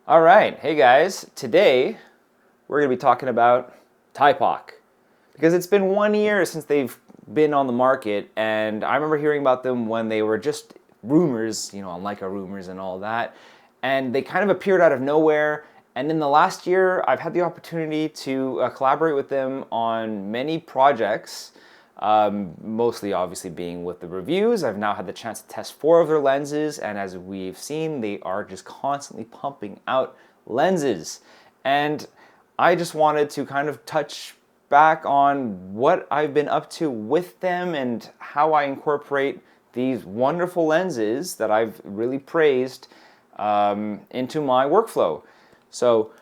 All right, hey guys, today we're going to be talking about Thypoch because it's been 1 year since they've been on the market, and I remember hearing about them when they were just rumors, on Leica rumors and all that, and they kind of appeared out of nowhere. And in the last year, I've had the opportunity to collaborate with them on many projects. Mostly obviously being with the reviews. I've now had the chance to test 4 of their lenses, and as we've seen, they are just constantly pumping out lenses. And I just wanted to kind of touch back on what I've been up to with them and how I incorporate these wonderful lenses that I've really praised into my workflow. So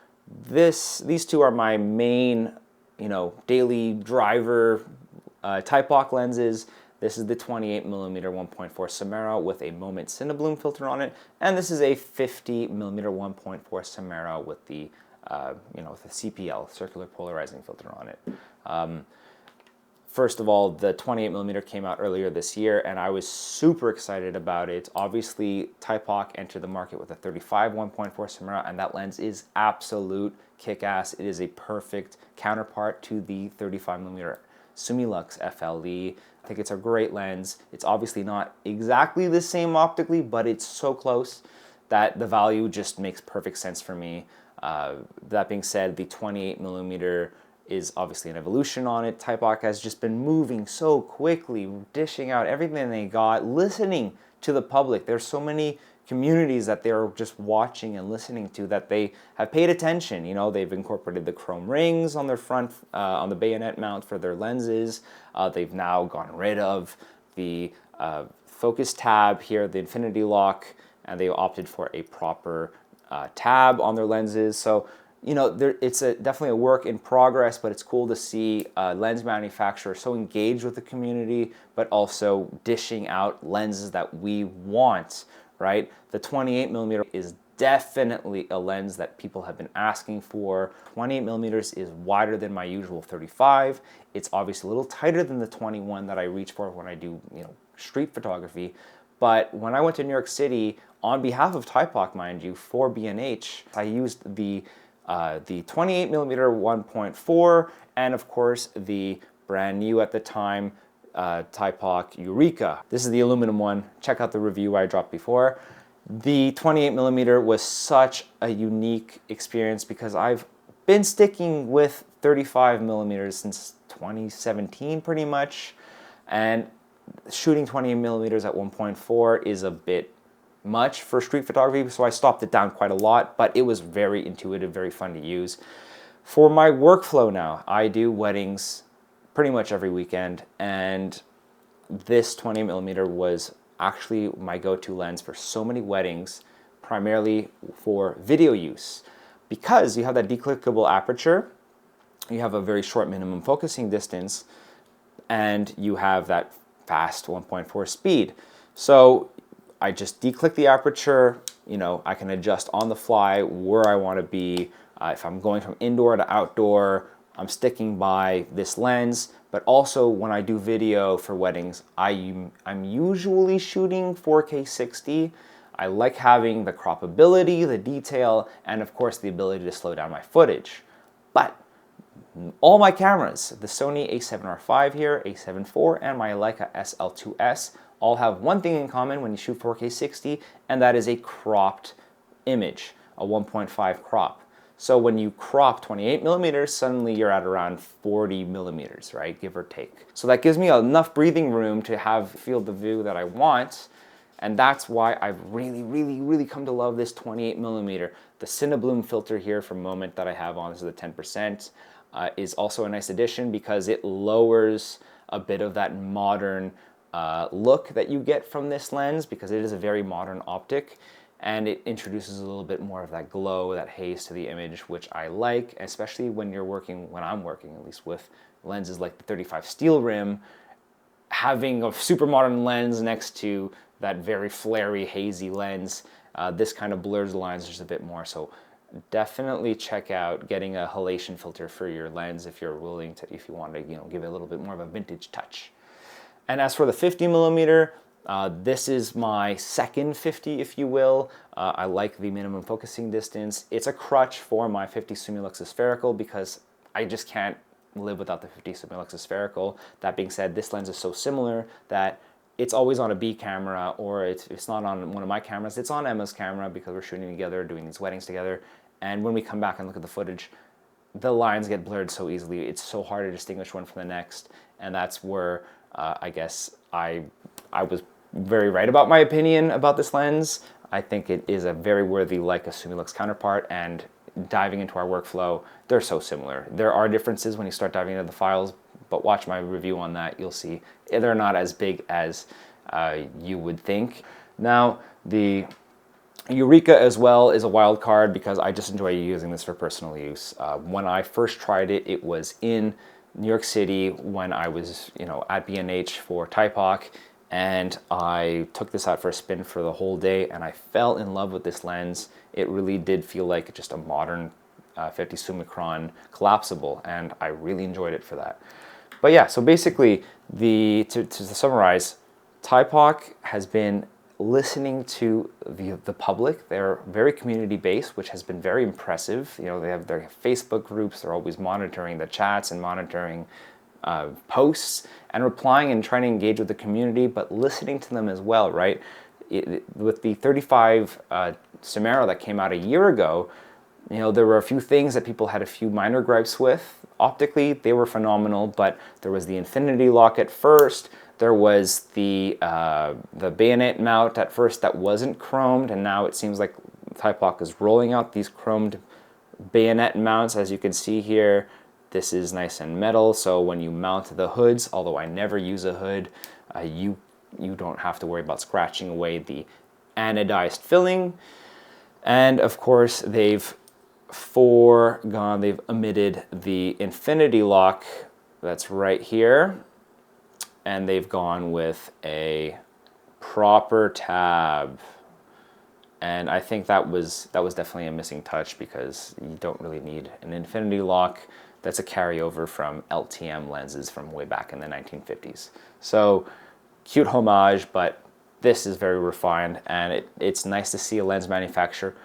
these two are my main, daily driver Thypoch lenses. This is the 28mm 1.4 Simera with a moment cinebloom filter on it, and this is a 50mm 1.4 Simera with the with the CPL, circular polarizing filter on it. First of all, the 28mm came out earlier this year, and I was super excited about it. Obviously, Thypoch entered the market with a 35 1.4 Simera, and that lens is absolute kick-ass. It is a perfect counterpart to the 35mm Sumilux FLE. I think it's a great lens. It's obviously not exactly the same optically, but it's so close that the value just makes perfect sense for me. That being said, the 28mm is obviously an evolution on it. Thypoch has just been moving so quickly, dishing out everything they got, listening to the public. There's so many communities that they're just watching and listening to that they have paid attention. They've incorporated the chrome rings on their front, on the bayonet mount for their lenses. They've now gotten rid of the focus tab here, the infinity lock, and they opted for a proper tab on their lenses. So, it's definitely a work in progress, but it's cool to see lens manufacturers so engaged with the community, but also dishing out lenses that we want. Right? The 28mm is definitely a lens that people have been asking for. 28mm is wider than my usual 35. It's obviously a little tighter than the 21 that I reach for when I do, street photography. But when I went to New York City, on behalf of Thypoch, mind you, for B&H, I used the 28mm 1.4 and of course the brand new at the time Thypoch Eureka. This is the aluminum one. Check out the review I dropped before. The 28mm was such a unique experience because I've been sticking with 35mm since 2017 pretty much, and shooting 28mm at 1.4 is a bit much for street photography, so I stopped it down quite a lot, but it was very intuitive, very fun to use. For my workflow now, I do weddings pretty much every weekend, and this 20mm was actually my go-to lens for so many weddings, primarily for video use. Because you have that declickable aperture, you have a very short minimum focusing distance, and you have that fast 1.4 speed. So I just declick the aperture, I can adjust on the fly where I want to be. If I'm going from indoor to outdoor, I'm sticking by this lens, but also when I do video for weddings, I'm usually shooting 4K 60. I like having the croppability, the detail, and of course the ability to slow down my footage. But all my cameras, the Sony a7R5 here, a7 IV, and my Leica SL2S, all have one thing in common when you shoot 4K 60, and that is a cropped image, a 1.5 crop. So when you crop 28mm, suddenly you're at around 40mm, right? Give or take. So that gives me enough breathing room to have field of view that I want. And that's why I've really, really, really come to love this 28mm. The cinebloom filter here from Moment that I have on, this is the 10%, is also a nice addition because it lowers a bit of that modern look that you get from this lens, because it is a very modern optic. And it introduces a little bit more of that glow, that haze to the image, which I like, especially when I'm working at least with lenses like the 35 steel rim. Having a super modern lens next to that very flary, hazy lens, this kind of blurs the lines just a bit more. So definitely check out getting a halation filter for your lens if you're willing to, if you want to, give it a little bit more of a vintage touch. And as for the 50mm, This is my second 50, if you will. I like the minimum focusing distance. It's a crutch for my 50 Summilux spherical because I just can't live without the 50 Summilux spherical. That being said, this lens is so similar that it's always on a B camera, or it's not on one of my cameras. It's on Emma's camera because we're shooting together, doing these weddings together. And when we come back and look at the footage, the lines get blurred so easily. It's so hard to distinguish one from the next. And that's where I guess I was very right about my opinion about this lens. I think it is a very worthy Leica Summilux counterpart, and diving into our workflow, they're so similar. There are differences when you start diving into the files, but watch my review on that. You'll see they're not as big as you would think. Now, the Eureka as well is a wild card because I just enjoy using this for personal use. When I first tried it, it was in New York City when I was, at B&H for Thypoch, and I took this out for a spin for the whole day, and I fell in love with this lens. It really did feel like just a modern 50 Summicron collapsible, and I really enjoyed it for that. But yeah, so basically, to summarize, Thypoch has been listening to the public. They're very community-based, which has been very impressive. They have their Facebook groups. They're always monitoring the chats and monitoring posts and replying and trying to engage with the community, but listening to them as well, right? With the 35 Simera that came out a year ago, there were a few things that people had a few minor gripes with. Optically, they were phenomenal, but there was the infinity lock at first. There was the bayonet mount at first that wasn't chromed, and now it seems like Thypoch is rolling out these chromed bayonet mounts, as you can see here. This is nice and metal, so when you mount the hoods, although I never use a hood, you don't have to worry about scratching away the anodized filling. And of course, they've omitted the infinity lock that's right here, and they've gone with a proper tab. And I think that was definitely a missing touch, because you don't really need an infinity lock. That's a carryover from LTM lenses from way back in the 1950s. So cute homage, but this is very refined, and it's nice to see a lens manufacturer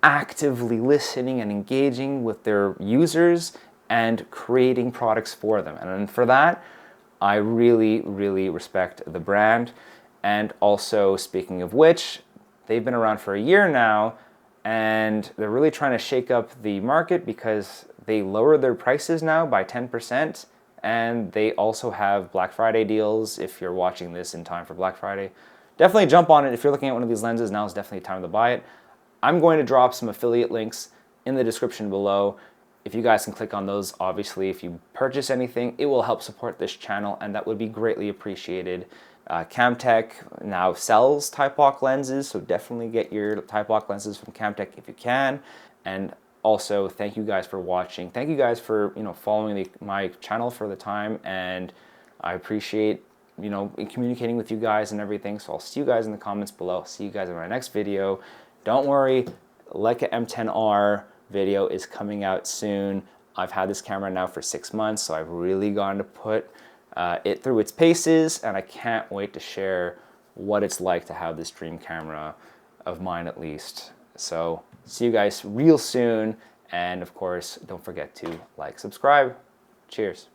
actively listening and engaging with their users and creating products for them. And for that, I really, really respect the brand. And also, speaking of which, they've been around for a year now, and they're really trying to shake up the market because they lowered their prices now by 10%, and they also have Black Friday deals. If you're watching this in time for Black Friday, definitely jump on it. If you're looking at one of these lenses, now is definitely time to buy it. I'm going to drop some affiliate links in the description below. If you guys can click on those, obviously, if you purchase anything, it will help support this channel, and that would be greatly appreciated. Camtec now sells Thypoch lenses, so definitely get your Thypoch lenses from Camtec if you can. And also, thank you guys for watching. Thank you guys for following my channel for the time, and I appreciate communicating with you guys and everything. So I'll see you guys in the comments below. See you guys in my next video. Don't worry, Leica M10R video is coming out soon. I've had this camera now for 6 months, so I've really gone to put it through its paces, and I can't wait to share what it's like to have this dream camera of mine, at least. So see you guys real soon, and of course, don't forget to like, subscribe. Cheers.